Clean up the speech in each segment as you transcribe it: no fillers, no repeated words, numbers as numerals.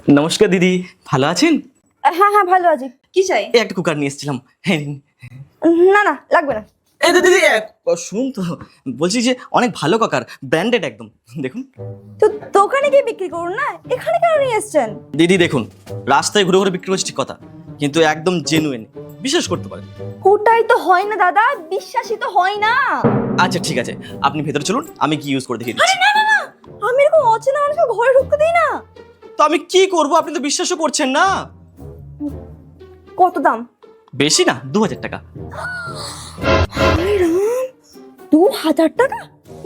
নমস্কার দিদি, ভালো আছেন? হ্যাঁ হ্যাঁ ভালো আছি। কি চাই? এই একটা কুকার নিয়ে এসেছিলাম। হ্যাঁ নিন। না না লাগবে না। এই দিদি শুনুন তো, বলছি যে অনেক ভালো কুকার, ব্র্যান্ডেড একদম। দেখুন তো দোকানে গিয়ে বিক্রি করুন না, এখানে কেন নিয়ে এসছেন? দিদি, দেখুন রাস্তায় ঘুরে ঘুরে বিক্রি করছি ঠিক কথা, কিন্তু একদম জেনুইন, বিশ্বাস করতে পারেন। ওটাই তো হয় না দাদা, বিশ্বাসই তো হয় না। আচ্ছা ঠিক আছে, আপনি ভেতরে চলুন, আমি কি ইউজ করে দেখিয়ে দিচ্ছি। না না না, আমি এরকম অচেনা মানুষকে ঘরে ঢুকতে দিই না। তো আমি কি করব, আপনি তো বিশ্বাসও করছেন না। কত দাম? বেশি না, 2000 টাকা। হায় রাম, 2000 টাকা?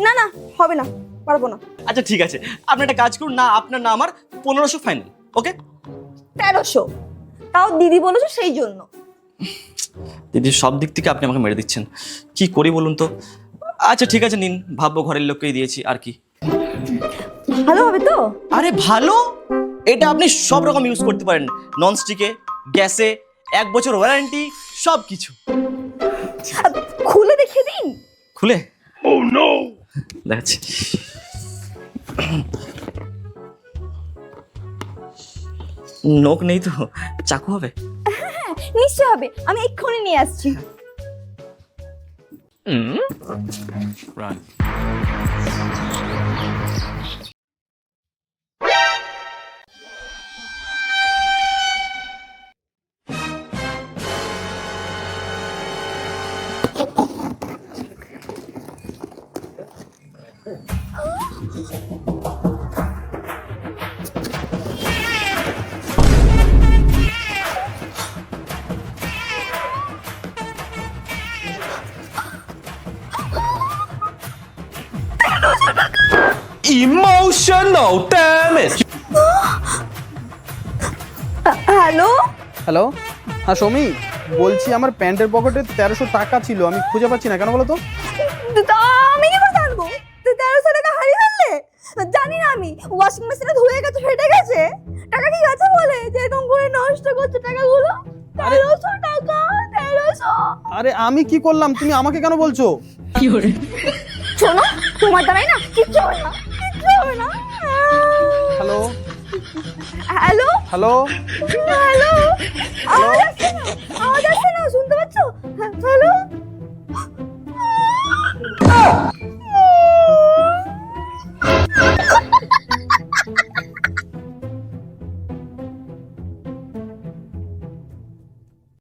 না না, হবে না, পারবো না। আচ্ছা ঠিক আছে, আপনি একটা কাজ করুন না, আপনার না আমার 1500 ফাইনাল, ওকে? 1300? তাও দিদি বলেছো সেই জন্য। দিদি সব দিক থেকে আপনি আমাকে মেরে দিচ্ছেন, কি করি বলুন তো। আচ্ছা ঠিক আছে নিন, ভাববো ঘরের লোককেই দিয়েছি আর কি। ভালো হবে তো? আরে ভালো, এটা আপনি সব রকম ইউজ করতে পারেন, ননস্টিকে, গ্যাসে, 1 বছর ওয়ারেন্টি, সব কিছু। খুলে দেখিয়ে দিন। খুলে? ও নো, দেখাচ্ছি। নোক নেই তো, চাকু হবে? হ্যাঁ নিশ্চয় হবে, আমি এক্ষুনি নিয়ে আসছি। Run. Emotional damage. Hello hello, হ্যাঁ সৌমি বলছি, আমার প্যান্টের পকেটে 1300 টাকা ছিল, আমি খুঁজে পাচ্ছি না, কেন বলো তো? আমি কি করে জানবো? তুই 1300 টাকা হারিয়ে ফেললে? জানি না আমি, ওয়াশিং মেশিনে ধুয়ে গেছে, ফেটে গেছে। টাকা কি গেছে বলে যে এরকম করে নষ্ট করছে টাকাগুলো? 1300 টাকা, 1300। আরে আমি কি করলাম, তুমি আমাকে কেন বলছো? শোনো, তোমার দ্বারাই না কিচ্ছু হবে না, কিচ্ছু হবে না। হ্যালো হ্যালো হ্যালো হ্যালো, আওয়াজ আসছে না, আওয়াজ আসছে না, শুনতে পাচ্ছো? হ্যালো